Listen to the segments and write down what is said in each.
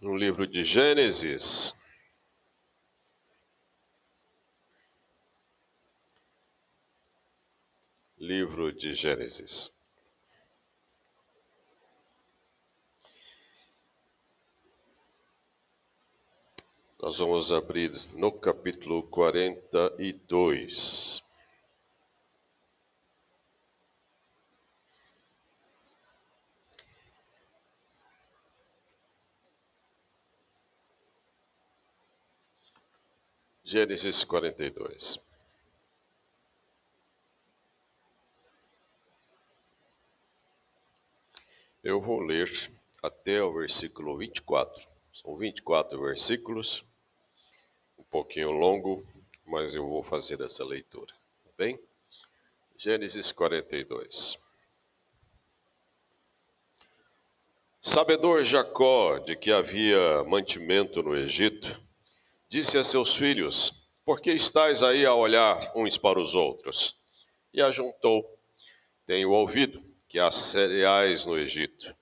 No livro de Gênesis, Nós vamos abrir no capítulo 42. Gênesis 42. Eu vou ler até o versículo 24. São 24 versículos, um pouquinho longo, mas eu vou fazer essa leitura, tá bem? Gênesis 42. Sabedor Jacó de que havia mantimento no Egito, disse a seus filhos: por que estáis aí a olhar uns para os outros? E ajuntou: tenho ouvido que há cereais no Egito.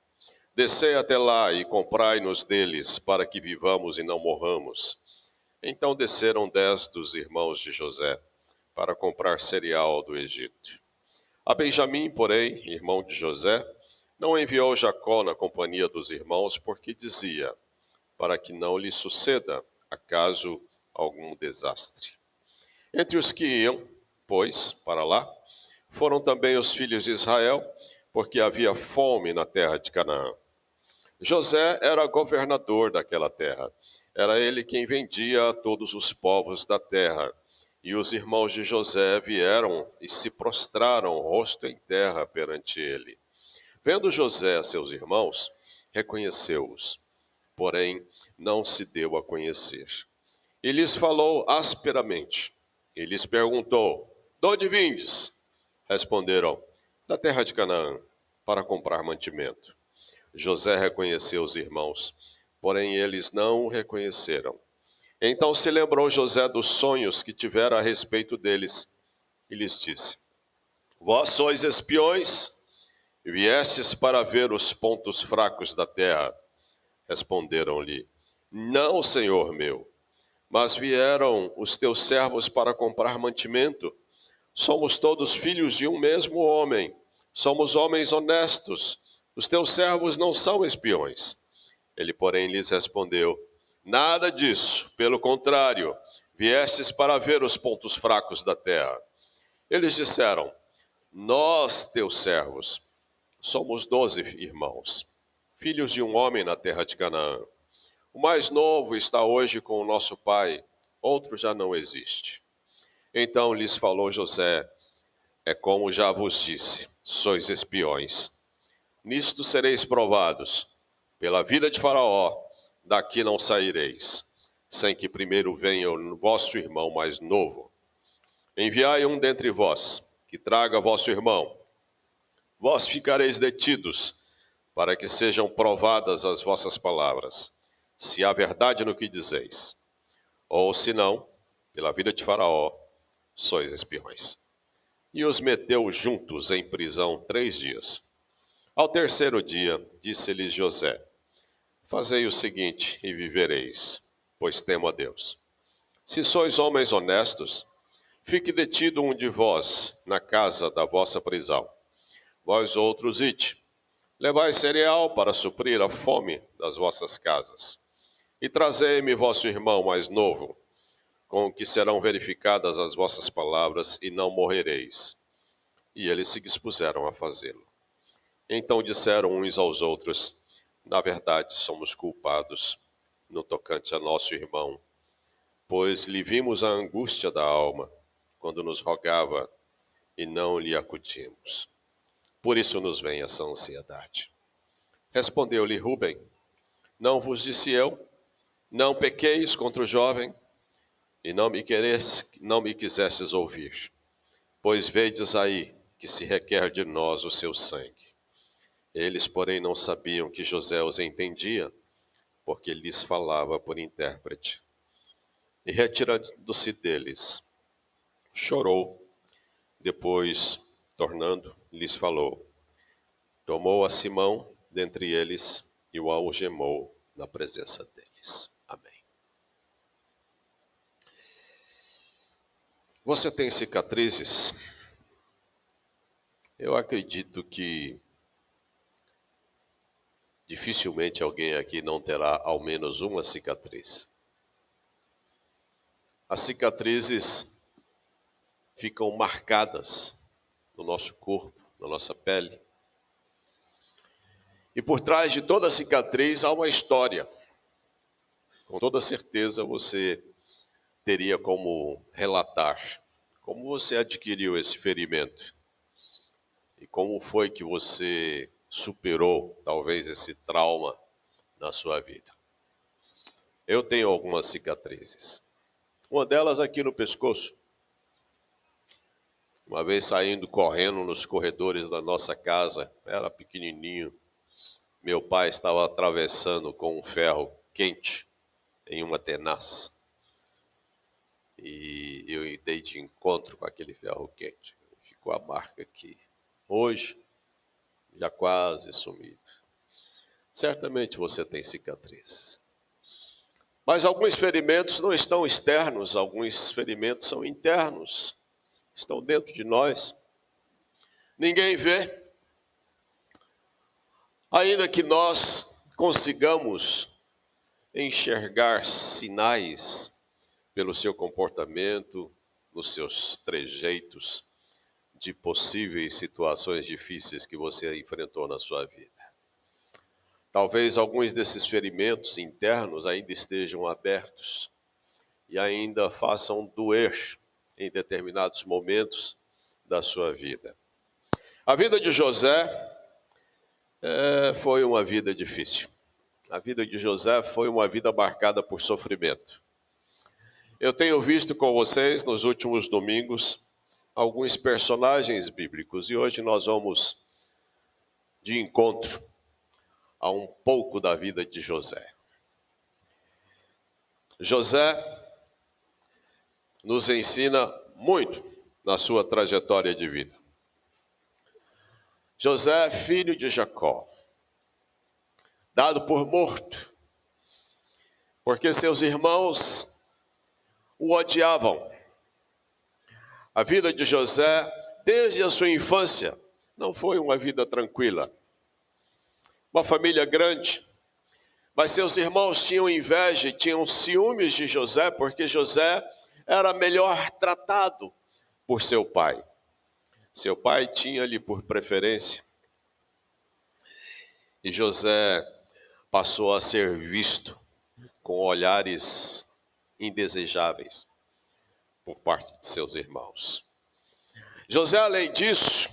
Descei até lá e comprai-nos deles, para que vivamos e não morramos. Então desceram 10 dos irmãos de José, para comprar cereal do Egito. A Benjamim, porém, irmão de José, não enviou Jacó na companhia dos irmãos, porque dizia: para que não lhe suceda, acaso, algum desastre. Entre os que iam, pois, para lá, foram também os filhos de Israel, porque havia fome na terra de Canaã. José era governador daquela terra. Era ele quem vendia a todos os povos da terra. E os irmãos de José vieram e se prostraram rosto em terra perante ele. Vendo José seus irmãos, reconheceu-os, porém não se deu a conhecer. E lhes falou asperamente. E lhes perguntou: de onde vindes? Responderam: da terra de Canaã, para comprar mantimento. José reconheceu os irmãos, porém eles não o reconheceram. Então se lembrou José dos sonhos que tivera a respeito deles, e lhes disse: vós sois espiões, e viestes para ver os pontos fracos da terra. Responderam-lhe: não, senhor meu, mas vieram os teus servos para comprar mantimento. Somos todos filhos de um mesmo homem, somos homens honestos. Os teus servos não são espiões. Ele, porém, lhes respondeu: nada disso, pelo contrário, viestes para ver os pontos fracos da terra. Eles disseram: nós, teus servos, somos 12 irmãos, filhos de um homem na terra de Canaã. O mais novo está hoje com o nosso pai, outro já não existe. Então lhes falou José: é como já vos disse, sois espiões. Nisto sereis provados. Pela vida de Faraó, daqui não saireis, sem que primeiro venha o vosso irmão mais novo. Enviai um dentre vós, que traga vosso irmão. Vós ficareis detidos, para que sejam provadas as vossas palavras, se há verdade no que dizeis. Ou se não, pela vida de Faraó, sois espiões. E os meteu juntos em prisão 3 dias. Ao terceiro dia, disse-lhes José: fazei o seguinte e vivereis, pois temo a Deus. Se sois homens honestos, fique detido um de vós na casa da vossa prisão. Vós outros ide, levai cereal para suprir a fome das vossas casas. E trazei-me vosso irmão mais novo, com o que serão verificadas as vossas palavras, e não morrereis. E eles se dispuseram a fazê-lo. Então disseram uns aos outros: na verdade, somos culpados no tocante a nosso irmão, pois lhe vimos a angústia da alma, quando nos rogava, e não lhe acudimos. Por isso nos vem essa ansiedade. Respondeu-lhe Rubem: não vos disse eu, não pequeis contra o jovem, e não me quisestes ouvir. Pois vedes aí que se requer de nós o seu sangue. Eles, porém, não sabiam que José os entendia, porque lhes falava por intérprete. E retirando-se deles, chorou. Depois, tornando, lhes falou. Tomou a Simão dentre eles e o algemou na presença deles. Amém. Você tem cicatrizes? Eu acredito que dificilmente alguém aqui não terá ao menos uma cicatriz. As cicatrizes ficam marcadas no nosso corpo, na nossa pele. E por trás de toda cicatriz há uma história. Com toda certeza você teria como relatar como você adquiriu esse ferimento e como foi que você superou talvez esse trauma na sua vida. Eu tenho algumas cicatrizes. Uma delas aqui no pescoço. Uma vez saindo correndo nos corredores da nossa casa, era pequenininho, meu pai estava atravessando com um ferro quente em uma tenaz. E eu dei de encontro com aquele ferro quente. Ficou a marca aqui. Hoje, já quase sumido. Certamente você tem cicatrizes. Mas alguns ferimentos não estão externos, alguns ferimentos são internos. Estão dentro de nós. Ninguém vê. Ainda que nós consigamos enxergar sinais pelo seu comportamento, nos seus trejeitos de possíveis situações difíceis que você enfrentou na sua vida. Talvez alguns desses ferimentos internos ainda estejam abertos e ainda façam doer em determinados momentos da sua vida. A vida de José foi uma vida difícil. A vida de José foi uma vida marcada por sofrimento. Eu tenho visto com vocês nos últimos domingos alguns personagens bíblicos e hoje nós vamos de encontro a um pouco da vida de José. José nos ensina muito na sua trajetória de vida. José, filho de Jacó, dado por morto, porque seus irmãos o odiavam. A vida de José, desde a sua infância, não foi uma vida tranquila. Uma família grande, mas seus irmãos tinham inveja e tinham ciúmes de José, porque José era melhor tratado por seu pai. Seu pai tinha-lhe por preferência. E José passou a ser visto com olhares indesejáveis por parte de seus irmãos. José, além disso,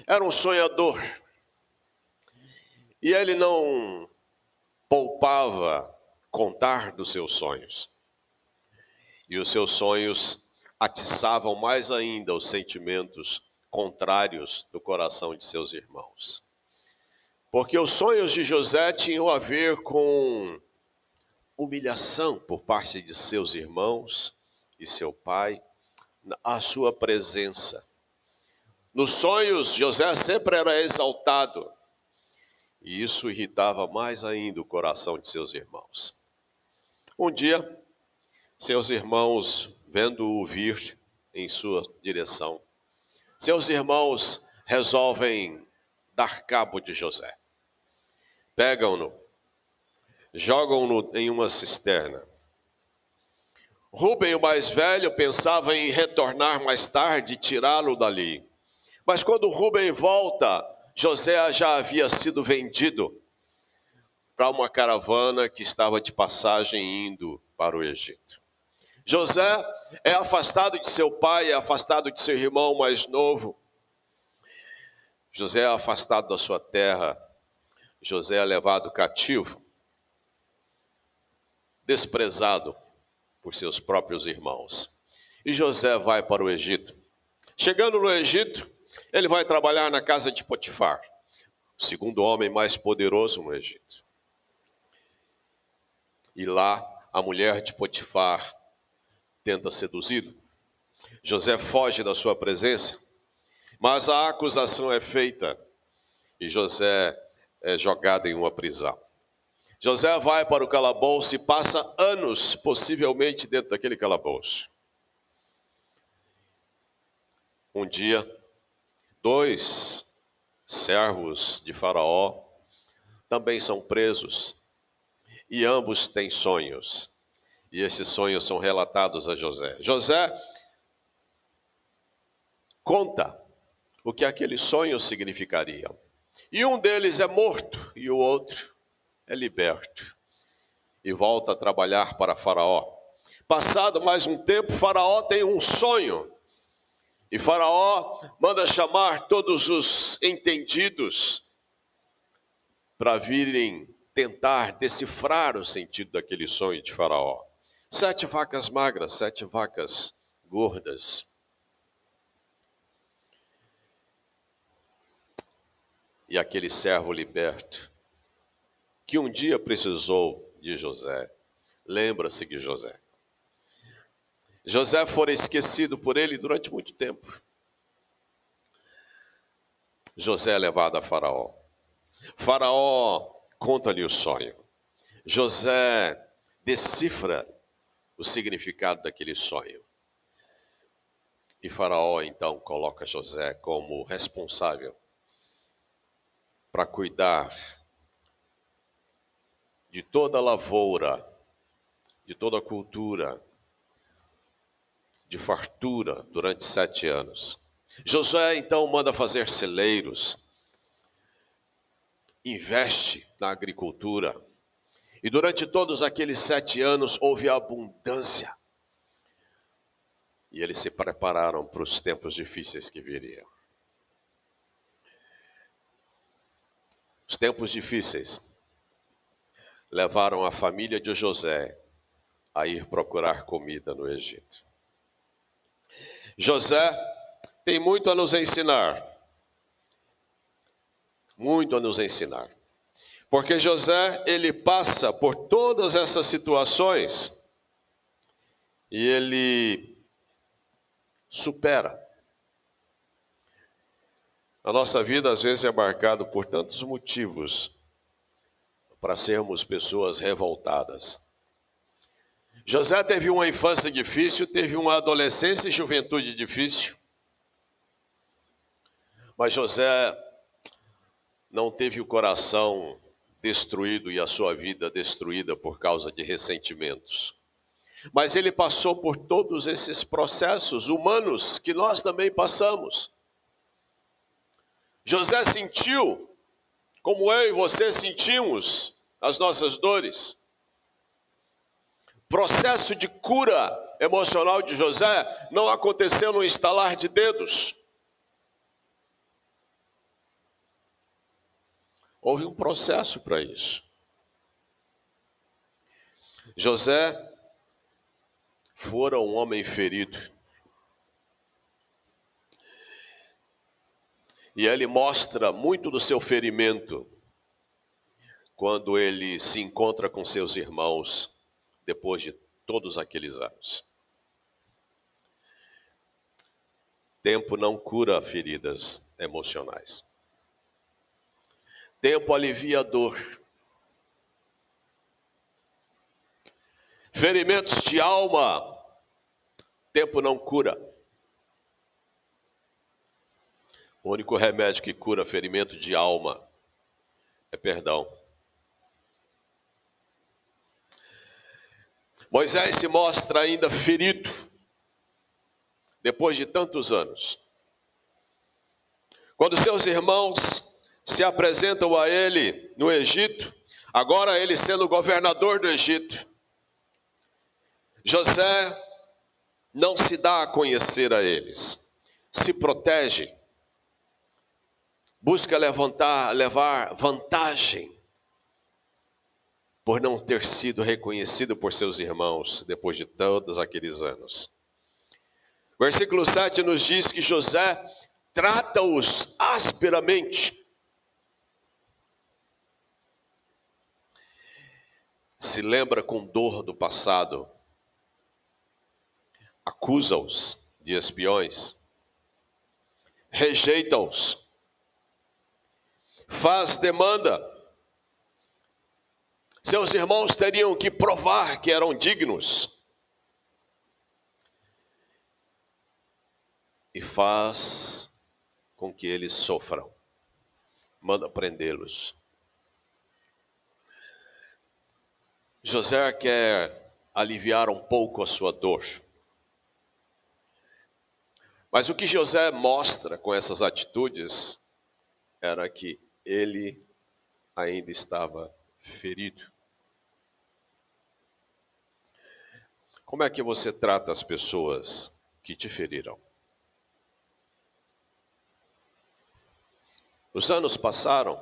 era um sonhador. E ele não poupava contar dos seus sonhos. E os seus sonhos atiçavam mais ainda os sentimentos contrários do coração de seus irmãos. Porque os sonhos de José tinham a ver com humilhação por parte de seus irmãos e seu pai, a sua presença. Nos sonhos, José sempre era exaltado. E isso irritava mais ainda o coração de seus irmãos. Um dia, seus irmãos, vendo-o vir em sua direção, seus irmãos resolvem dar cabo de José. Pegam-no, jogam-no em uma cisterna. Rúben, o mais velho, pensava em retornar mais tarde e tirá-lo dali. Mas quando Rúben volta, José já havia sido vendido para uma caravana que estava de passagem indo para o Egito. José é afastado de seu pai, é afastado de seu irmão mais novo. José é afastado da sua terra. José é levado cativo, desprezado por seus próprios irmãos. E José vai para o Egito. Chegando no Egito, ele vai trabalhar na casa de Potifar, o segundo homem mais poderoso no Egito. E lá, a mulher de Potifar tenta seduzi-lo. José foge da sua presença, mas a acusação é feita e José é jogado em uma prisão. José vai para o calabouço e passa anos, possivelmente, dentro daquele calabouço. Um dia, 2 servos de Faraó também são presos, e ambos têm sonhos. E esses sonhos são relatados a José. José conta o que aqueles sonhos significariam. E um deles é morto e o outro é liberto. E volta a trabalhar para Faraó. Passado mais um tempo, Faraó tem um sonho. E Faraó manda chamar todos os entendidos para virem tentar decifrar o sentido daquele sonho de Faraó. 7 vacas magras, 7 vacas gordas. E aquele servo liberto, que um dia precisou de José, lembra-se de José. José fora esquecido por ele durante muito tempo. José é levado a Faraó. Faraó conta-lhe o sonho. José decifra o significado daquele sonho. E Faraó então coloca José como responsável para cuidar de toda a lavoura, de toda a cultura, de fartura durante 7 anos. José então manda fazer celeiros, investe na agricultura, e durante todos aqueles 7 anos houve abundância. E eles se prepararam para os tempos difíceis que viriam. Os tempos difíceis levaram a família de José a ir procurar comida no Egito. José tem muito a nos ensinar. Muito a nos ensinar. Porque José, ele passa por todas essas situações e ele supera. A nossa vida às vezes é marcada por tantos motivos para sermos pessoas revoltadas. José teve uma infância difícil, teve uma adolescência e juventude difícil. Mas José não teve o coração destruído e a sua vida destruída por causa de ressentimentos. Mas ele passou por todos esses processos humanos que nós também passamos. José sentiu, como eu e você sentimos, as nossas dores. Processo de cura emocional de José não aconteceu no estalar de dedos. Houve um processo para isso. José fora um homem ferido. E ele mostra muito do seu ferimento quando ele se encontra com seus irmãos depois de todos aqueles anos. Tempo não cura feridas emocionais. Tempo alivia a dor. Ferimentos de alma, tempo não cura. O único remédio que cura ferimento de alma é perdão. Moisés se mostra ainda ferido, depois de tantos anos. Quando seus irmãos se apresentam a ele no Egito, agora ele sendo governador do Egito, José não se dá a conhecer a eles, se protege, busca levar vantagem por não ter sido reconhecido por seus irmãos depois de todos aqueles anos. Versículo 7 nos diz que José trata-os asperamente. Se lembra com dor do passado. Acusa-os de espiões. Rejeita-os. Faz demanda. Seus irmãos teriam que provar que eram dignos. E faz com que eles sofram. Manda prendê-los. José quer aliviar um pouco a sua dor. Mas o que José mostra com essas atitudes era que ele ainda estava ferido. Como é que você trata as pessoas que te feriram? Os anos passaram,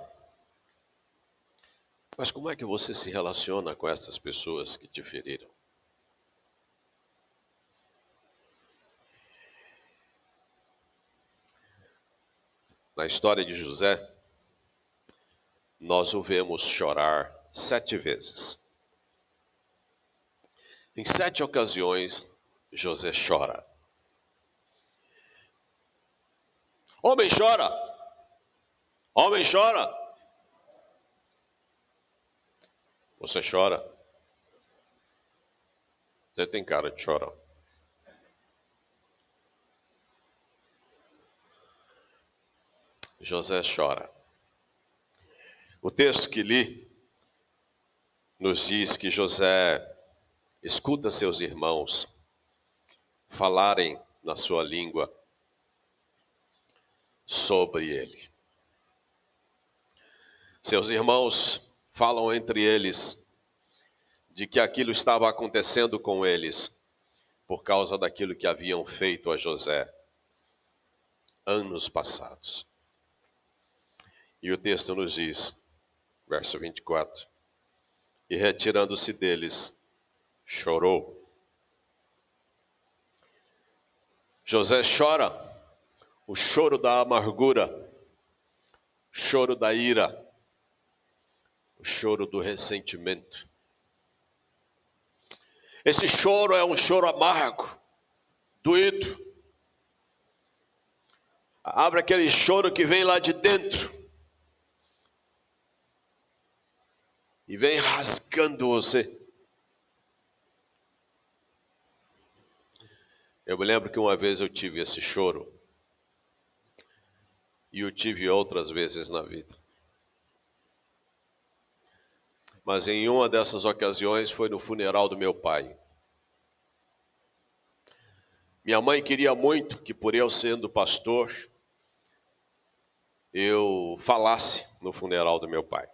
mas como é que você se relaciona com essas pessoas que te feriram? Na história de José, nós o vemos chorar 7 vezes. Em 7 ocasiões, José chora. Homem chora! Homem chora! Você chora? Você tem cara de chorar. José chora. O texto que li nos diz que José escuta seus irmãos falarem na sua língua sobre ele. Seus irmãos falam entre eles de que aquilo estava acontecendo com eles por causa daquilo que haviam feito a José anos passados. E o texto nos diz, verso 24, e retirando-se deles, chorou. José chora o choro da amargura, o choro da ira, o choro do ressentimento. Esse choro é um choro amargo, doído. Abre aquele choro que vem lá de dentro e vem rasgando você. Eu me lembro que uma vez eu tive esse choro e eu tive outras vezes na vida. Mas em uma dessas ocasiões foi no funeral do meu pai. Minha mãe queria muito que, por eu sendo pastor, eu falasse no funeral do meu pai.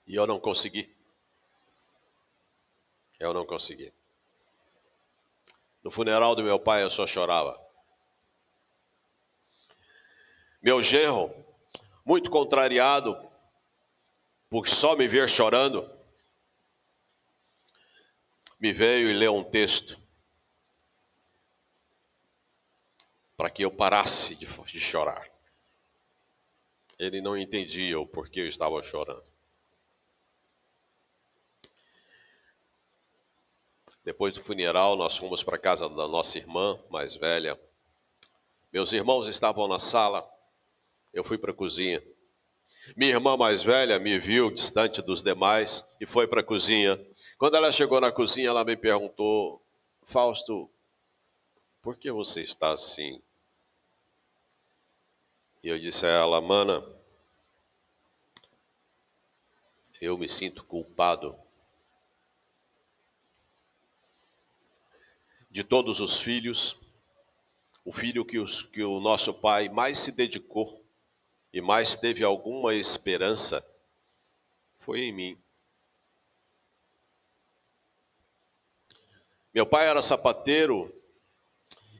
E eu não consegui. Eu não consegui. No funeral do meu pai eu só chorava. Meu genro, muito contrariado por só me ver chorando, me veio e leu um texto para que eu parasse de chorar. Ele não entendia o porquê eu estava chorando. Depois do funeral, nós fomos para a casa da nossa irmã mais velha. Meus irmãos estavam na sala, eu fui para a cozinha. Minha irmã mais velha me viu distante dos demais e foi para a cozinha. Quando ela chegou na cozinha, ela me perguntou, Fausto, por que você está assim? E eu disse a ela, mana, eu me sinto culpado de todos os filhos. O filho que o nosso pai mais se dedicou e mais teve alguma esperança foi em mim. Meu pai era sapateiro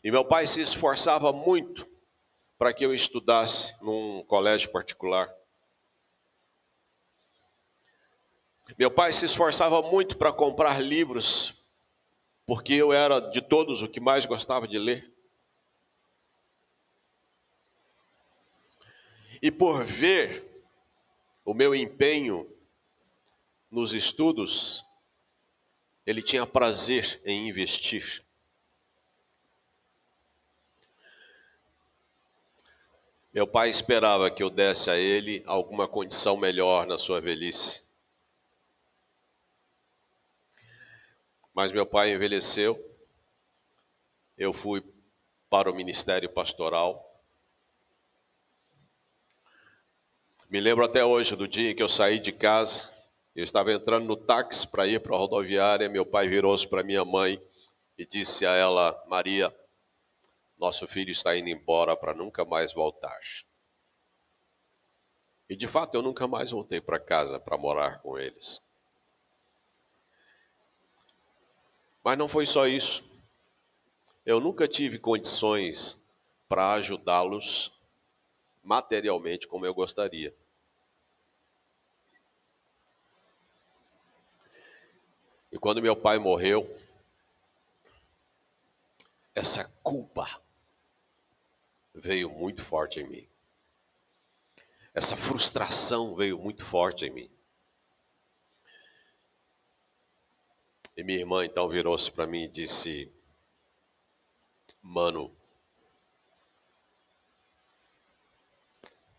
e meu pai se esforçava muito para que eu estudasse num colégio particular. Meu pai se esforçava muito para comprar livros, porque eu era de todos o que mais gostava de ler. E por ver o meu empenho nos estudos, ele tinha prazer em investir. Meu pai esperava que eu desse a ele alguma condição melhor na sua velhice. Mas meu pai envelheceu, eu fui para o ministério pastoral. Me lembro até hoje do dia em que eu saí de casa, eu estava entrando no táxi para ir para a rodoviária, meu pai virou-se para minha mãe e disse a ela: Maria, nosso filho está indo embora para nunca mais voltar. E de fato eu nunca mais voltei para casa para morar com eles. Mas não foi só isso. Eu nunca tive condições para ajudá-los materialmente como eu gostaria. E quando meu pai morreu, essa culpa veio muito forte em mim. Essa frustração veio muito forte em mim. E minha irmã então virou-se para mim e disse: Mano,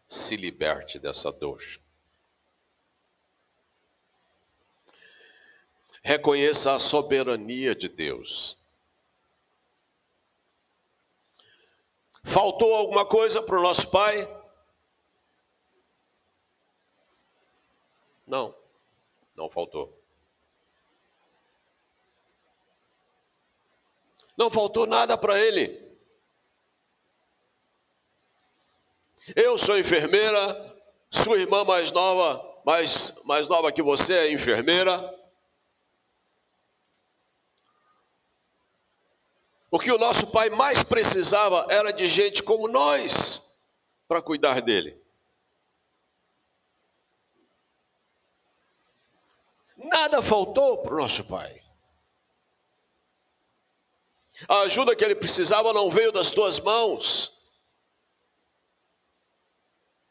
se liberte dessa dor. Reconheça a soberania de Deus. Faltou alguma coisa para o nosso pai? Não, não faltou. Não faltou nada para ele. Eu sou enfermeira, sua irmã mais nova, mais nova que você é enfermeira. O que o nosso pai mais precisava era de gente como nós para cuidar dele. Nada faltou para o nosso pai. A ajuda que ele precisava não veio das tuas mãos,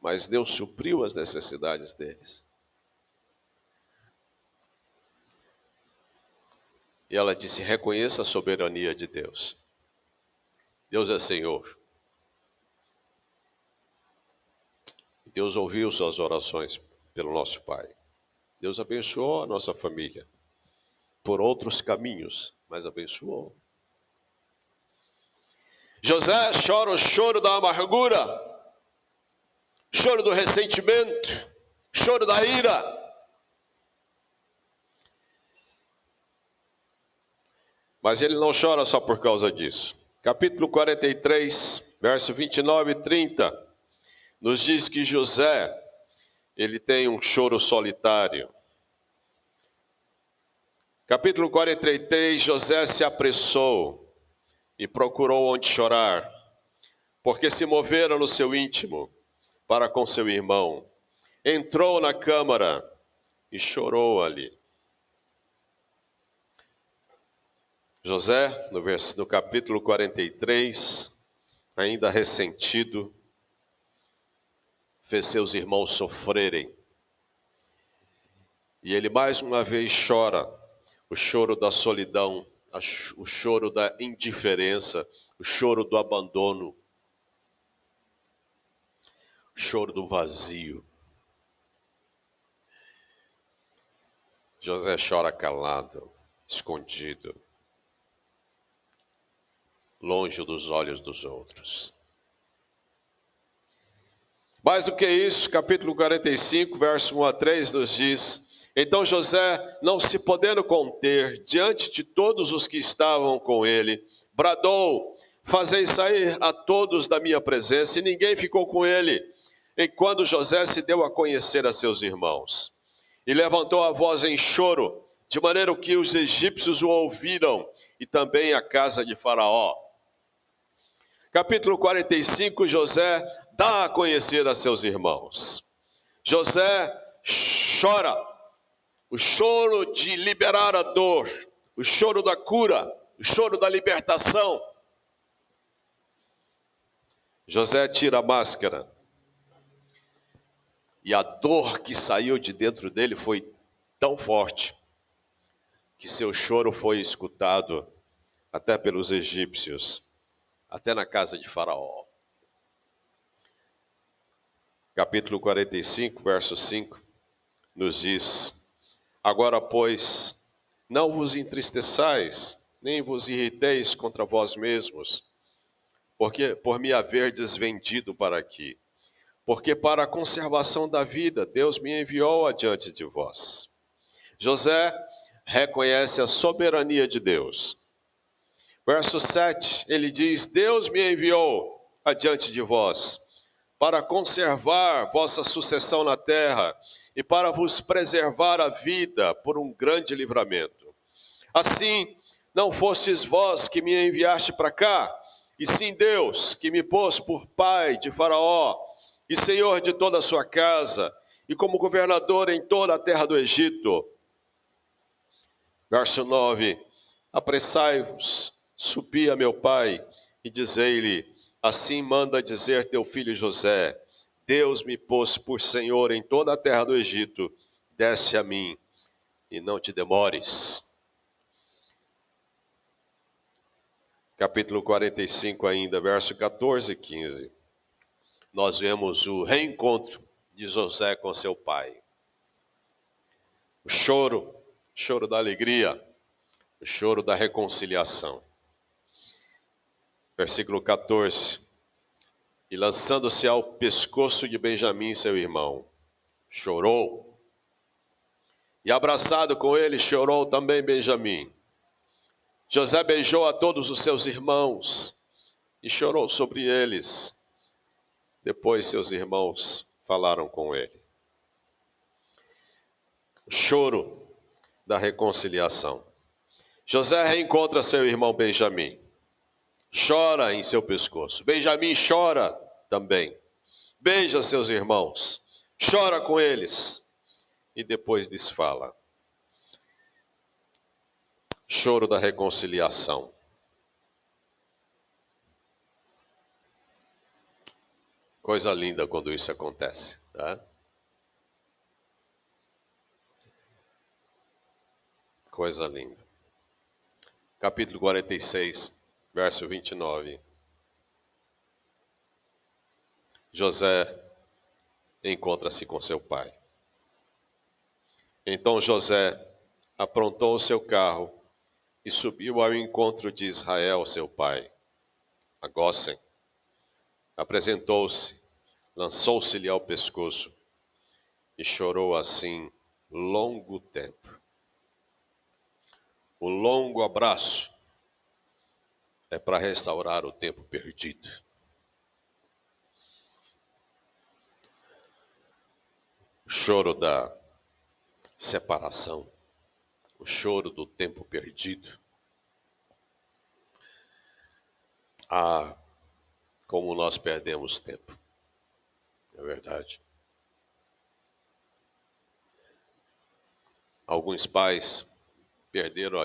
mas Deus supriu as necessidades deles. E ela disse: reconheça a soberania de Deus. Deus é Senhor. Deus ouviu suas orações pelo nosso pai. Deus abençoou a nossa família por outros caminhos, mas abençoou. José chora o choro da amargura, choro do ressentimento, choro da ira. Mas ele não chora só por causa disso. Capítulo 43, verso 29 e 30, nos diz que José, ele tem um choro solitário. Capítulo 43, José se apressou e procurou onde chorar, porque se movera no seu íntimo para com seu irmão. Entrou na câmara e chorou ali. José, no capítulo 43, ainda ressentido, fez seus irmãos sofrerem. E ele mais uma vez chora, o choro da solidão, o choro da indiferença, o choro do abandono, o choro do vazio. José chora calado, escondido, longe dos olhos dos outros. Mais do que isso, capítulo 45, verso 1 a 3 nos diz: então José, não se podendo conter diante de todos os que estavam com ele, bradou: fazei sair a todos da minha presença, e ninguém ficou com ele, enquanto José se deu a conhecer a seus irmãos. E levantou a voz em choro, de maneira que os egípcios o ouviram, e também a casa de Faraó. Capítulo 45, José dá a conhecer a seus irmãos. José chora, o choro de liberar a dor, o choro da cura, o choro da libertação. José tira a máscara, e a dor que saiu de dentro dele foi tão forte, que seu choro foi escutado até pelos egípcios, até na casa de Faraó. capítulo 45, verso 5, nos diz: Agora, pois, não vos entristeçais, nem vos irriteis contra vós mesmos, porque por me haverdes vendido para aqui. Porque para a conservação da vida, Deus me enviou adiante de vós. José reconhece a soberania de Deus. Verso 7, ele diz: Deus me enviou adiante de vós, para conservar vossa sucessão na terra, e para vos preservar a vida por um grande livramento. Assim, não fostes vós que me enviaste para cá, e sim Deus, que me pôs por pai de Faraó, e senhor de toda a sua casa, e como governador em toda a terra do Egito. Verso 9, apressai-vos, subi a meu pai, e dizei-lhe, assim manda dizer teu filho José, Deus me pôs por senhor em toda a terra do Egito, desce a mim, e não te demores. Capítulo 45 ainda, verso 14 e 15. Nós vemos o reencontro de José com seu pai. O choro da alegria, o choro da reconciliação. Versículo 14. E lançando-se ao pescoço de Benjamim, seu irmão, chorou. E abraçado com ele, chorou também Benjamim. José beijou a todos os seus irmãos e chorou sobre eles. Depois seus irmãos falaram com ele. O choro da reconciliação. José reencontra seu irmão Benjamim. Chora em seu pescoço. Benjamim chora também. Beija seus irmãos. Chora com eles. E depois lhes fala. Choro da reconciliação. Coisa linda quando isso acontece, tá? Coisa linda. Capítulo 46, verso 29. José encontra-se com seu pai. Então José aprontou o seu carro e subiu ao encontro de Israel, seu pai, a Gósen. Apresentou-se, lançou-se-lhe ao pescoço e chorou assim longo tempo. O longo abraço é para restaurar o tempo perdido. O choro da separação, o choro do tempo perdido. Ah, como nós perdemos tempo, é verdade. Alguns pais perderam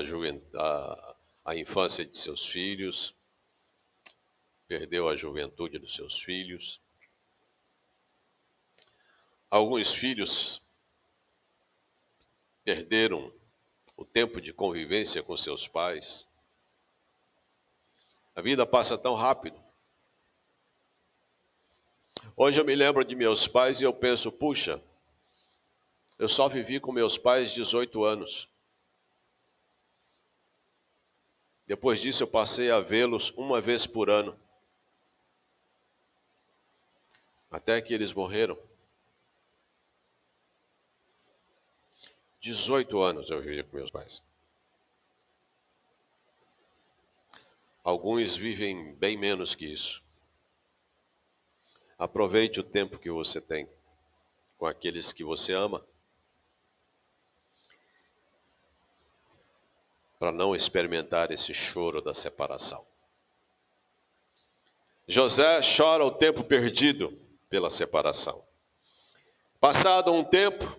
a infância de seus filhos, perdeu a juventude dos seus filhos. Alguns filhos perderam o tempo de convivência com seus pais. A vida passa tão rápido. Hoje eu me lembro de meus pais e eu penso, puxa, eu só vivi com meus pais 18 anos. Depois disso eu passei a vê-los uma vez por ano. Até que eles morreram. 18 anos eu vivi com meus pais. Alguns vivem bem menos que isso. Aproveite o tempo que você tem com aqueles que você ama, para não experimentar esse choro da separação. José chora o tempo perdido pela separação. Passado um tempo,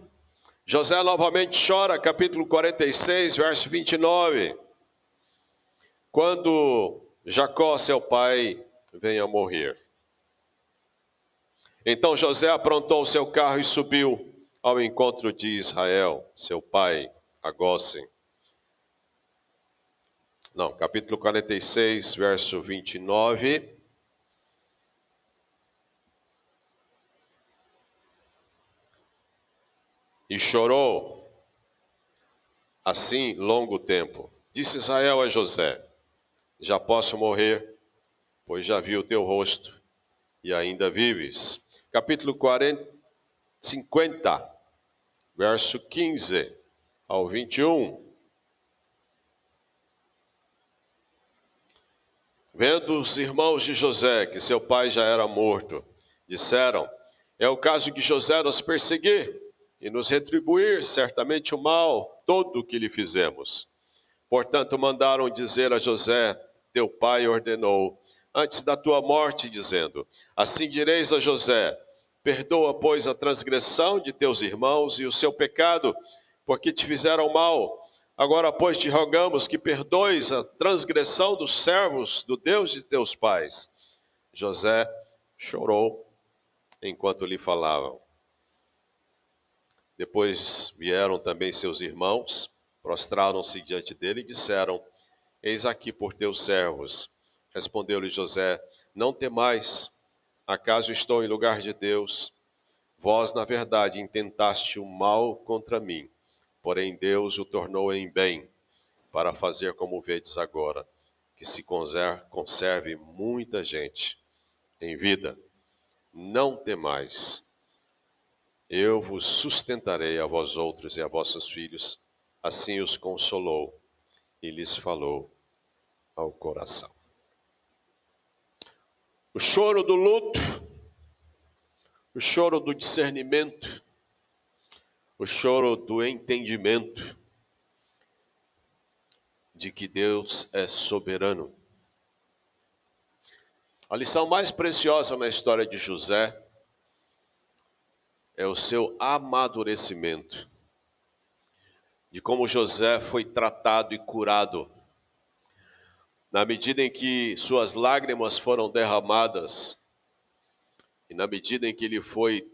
José novamente chora, capítulo 46, verso 29. Quando Jacó, seu pai, vem a morrer. Então José aprontou o seu carro e subiu ao encontro de Israel, seu pai, a Gósen. Não, capítulo 46, verso 29. e chorou assim longo tempo. Disse Israel a José: já posso morrer, pois já vi o teu rosto e ainda vives. Capítulo 50, verso 15 ao 21. Vendo os irmãos de José que seu pai já era morto, disseram: é o caso de José nos perseguir e nos retribuir certamente o mal todo o que lhe fizemos. Portanto, mandaram dizer a José: teu pai ordenou, antes da tua morte, dizendo: assim direis a José: perdoa, pois, a transgressão de teus irmãos e o seu pecado, porque te fizeram mal. Agora, pois, te rogamos que perdoes a transgressão dos servos do Deus de teus pais. José chorou enquanto lhe falavam. Depois vieram também seus irmãos, prostraram-se diante dele e disseram: eis aqui por teus servos. Respondeu-lhe José: não temais, acaso estou em lugar de Deus? Vós, na verdade, intentaste o mal contra mim, porém Deus o tornou em bem, para fazer como vedes agora, que se conserve muita gente em vida. Não temais, eu vos sustentarei a vós outros e a vossos filhos. Assim os consolou e lhes falou ao coração. O choro do luto, o choro do discernimento, o choro do entendimento de que Deus é soberano. A lição mais preciosa na história de José é o seu amadurecimento, de como José foi tratado e curado. Na medida em que suas lágrimas foram derramadas, e na medida em que ele foi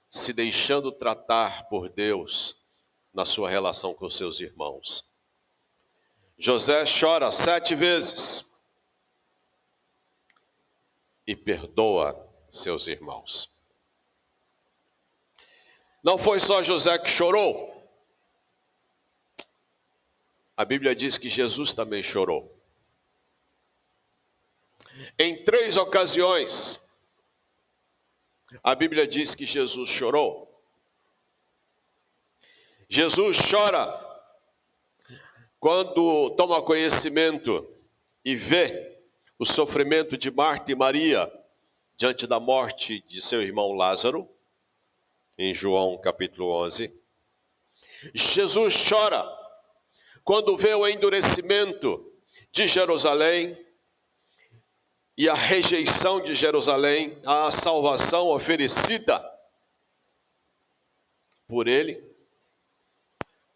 se deixando tratar por Deus na sua relação com seus irmãos. José chora 7 vezes e perdoa seus irmãos. Não foi só José que chorou. A Bíblia diz que Jesus também chorou. Em 3 ocasiões, a Bíblia diz que Jesus chorou. Jesus chora quando toma conhecimento e vê o sofrimento de Marta e Maria diante da morte de seu irmão Lázaro, em João capítulo 11. Jesus chora quando vê o endurecimento de Jerusalém e a rejeição de Jerusalém à salvação oferecida por ele.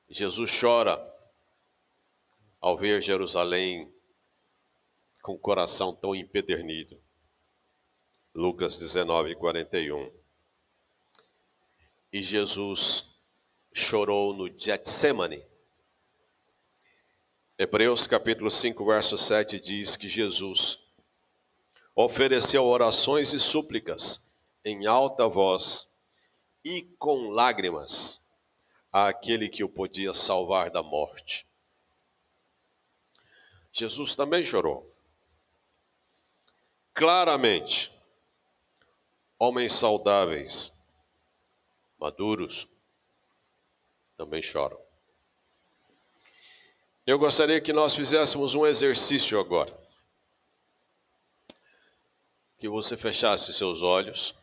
Jesus chora ao ver Jerusalém com o coração tão empedernido. Lucas 19, 41. E Jesus chorou no Getsemane. Hebreus capítulo 5, verso 7 diz que Jesus ofereceu orações e súplicas em alta voz e com lágrimas àquele que o podia salvar da morte. Jesus também chorou. Claramente, homens saudáveis, maduros, também choram. Eu gostaria que nós fizéssemos um exercício agora. Que você fechasse seus olhos.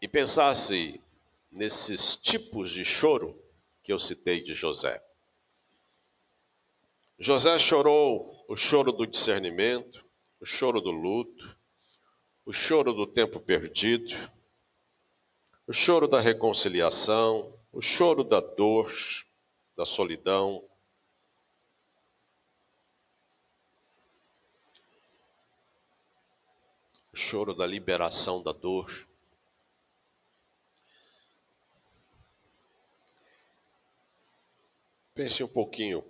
E pensasse nesses tipos de choro que eu citei de José. José chorou o choro do discernimento, o choro do luto, o choro do tempo perdido, o choro da reconciliação, o choro da dor, da solidão. O choro da liberação da dor. Pense um pouquinho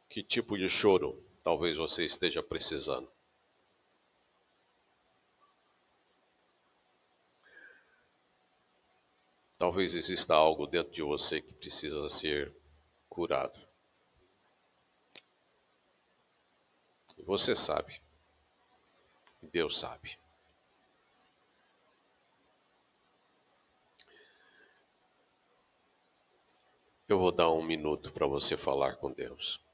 que tipo de choro talvez você esteja precisando. Talvez exista algo dentro de você que precisa ser curado. E você sabe. Deus sabe. Eu vou dar um minuto para você falar com Deus.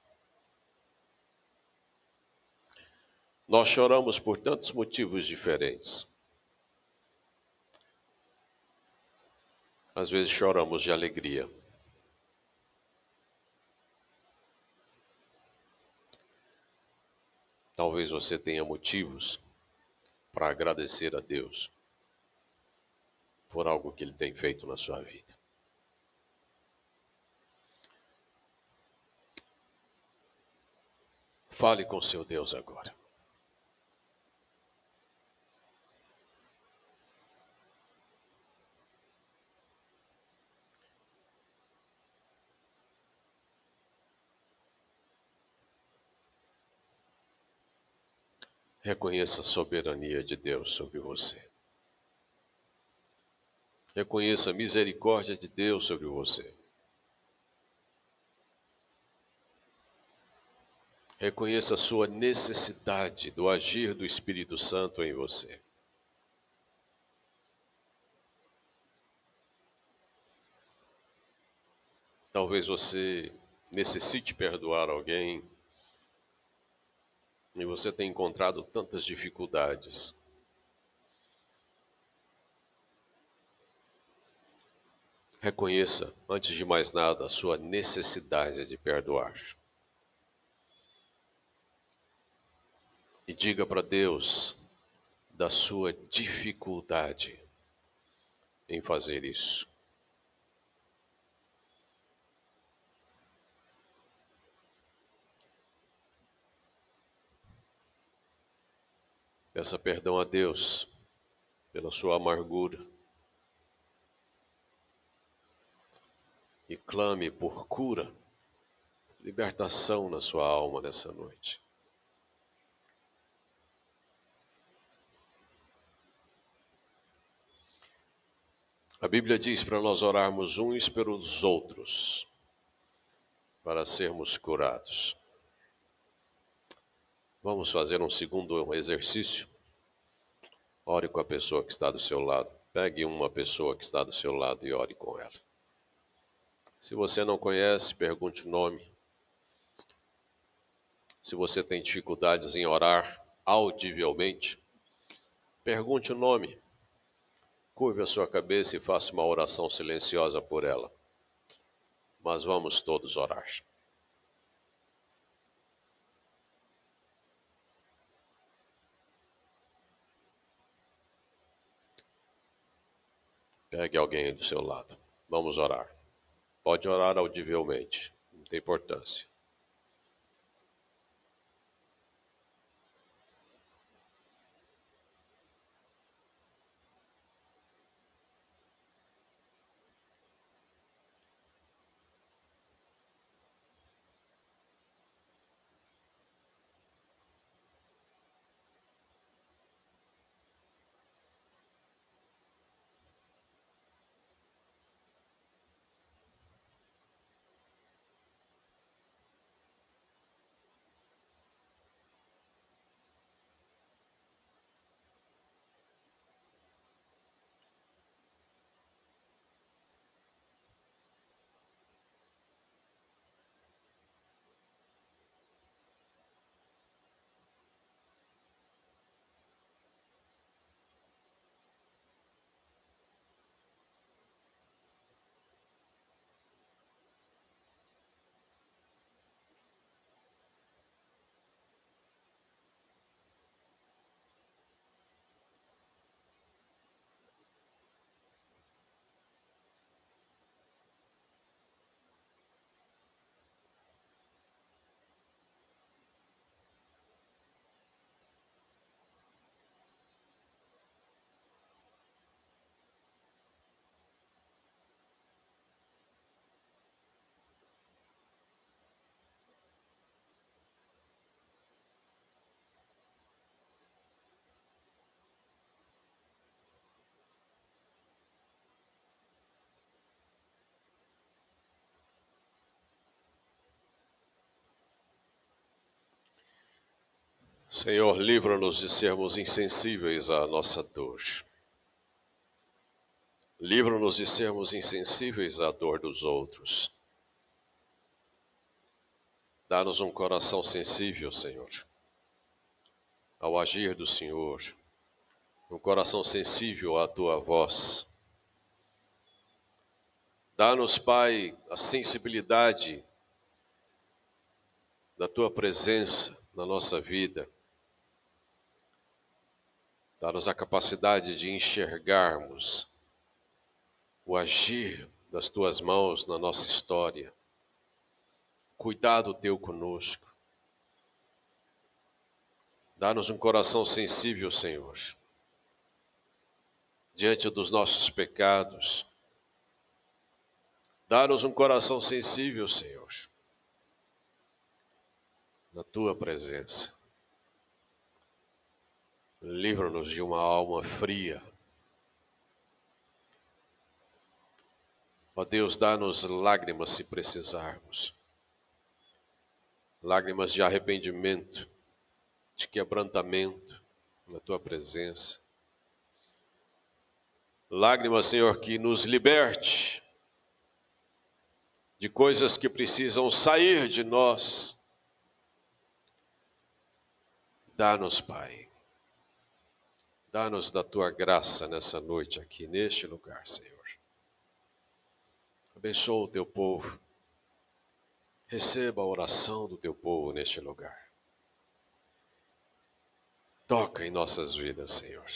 Nós choramos por tantos motivos diferentes. Às vezes choramos de alegria. Talvez você tenha motivos para agradecer a Deus por algo que Ele tem feito na sua vida. Fale com seu Deus agora. Reconheça a soberania de Deus sobre você. Reconheça a misericórdia de Deus sobre você. Reconheça a sua necessidade do agir do Espírito Santo em você. Talvez você necessite perdoar alguém e você tenha encontrado tantas dificuldades. Reconheça, antes de mais nada, a sua necessidade de perdoar. E diga para Deus da sua dificuldade em fazer isso. Peça perdão a Deus pela sua amargura e clame por cura, libertação na sua alma nessa noite. A Bíblia diz para nós orarmos uns pelos outros, para sermos curados. Vamos fazer um segundo exercício? Ore com a pessoa que está do seu lado. Pegue uma pessoa que está do seu lado e ore com ela. Se você não conhece, pergunte o nome. Se você tem dificuldades em orar audivelmente, pergunte o nome. Curve a sua cabeça e faça uma oração silenciosa por ela. Mas vamos todos orar. Pegue alguém aí do seu lado. Vamos orar. Pode orar audivelmente, não tem importância. Senhor, livra-nos de sermos insensíveis à nossa dor. Livra-nos de sermos insensíveis à dor dos outros. Dá-nos um coração sensível, Senhor, ao agir do Senhor. Um coração sensível à Tua voz. Dá-nos, Pai, a sensibilidade da Tua presença na nossa vida. Dá-nos a capacidade de enxergarmos o agir das Tuas mãos na nossa história. Cuidado Teu conosco. Dá-nos um coração sensível, Senhor, diante dos nossos pecados. Dá-nos um coração sensível, Senhor, na Tua presença. Livra-nos de uma alma fria. Ó Deus, dá-nos lágrimas se precisarmos. Lágrimas de arrependimento, de quebrantamento na Tua presença. Lágrimas, Senhor, que nos liberte de coisas que precisam sair de nós. Dá-nos, Pai. Dá-nos da Tua graça nessa noite aqui, neste lugar, Senhor. Abençoa o Teu povo. Receba a oração do Teu povo neste lugar. Toca em nossas vidas, Senhor.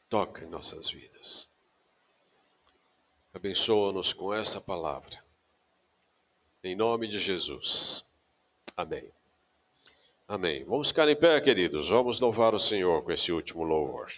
Toca em nossas vidas. Abençoa-nos com essa palavra. Em nome de Jesus. Amém. Amém. Vamos ficar em pé, queridos. Vamos louvar o Senhor com esse último louvor.